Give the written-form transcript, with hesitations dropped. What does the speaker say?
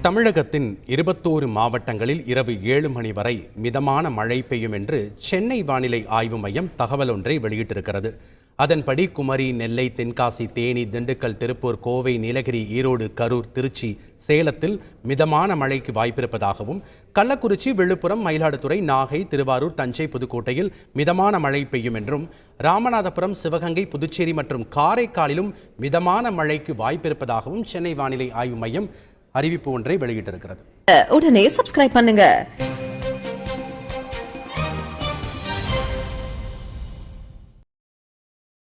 தமிழகத்தின் 21 மாவட்டங்களில் இரவு 7 மணி வரை மிதமான மழை பெய்யும் என்று சென்னை வானிலை ஆய்வு மையம் தகவல் ஒன்றை வெளியிட்டிருக்கிறது. அதன்படி குமரி, நெல்லை, தென்காசி, தேனி, திண்டுக்கல், திருப்பூர், கோவை, நீலகிரி, ஈரோடு, கரூர், திருச்சி, சேலத்தில் மிதமான மழைக்கு வாய்ப்பிருப்பதாகவும், கள்ளக்குறிச்சி, விழுப்புரம், மயிலாடுதுறை, நாகை, திருவாரூர், தஞ்சை, புதுக்கோட்டையில் மிதமான மழை பெய்யும் என்றும், ராமநாதபுரம், சிவகங்கை, புதுச்சேரி மற்றும் காரைக்காலிலும் மிதமான மழைக்கு வாய்ப்பிருப்பதாகவும் சென்னை வானிலை ஆய்வு மையம் அறிவிப்பு ஒன்றை வெளியிட்டிருக்கிறது. உடனே சப்ஸ்கிரைப் பண்ணுங்க.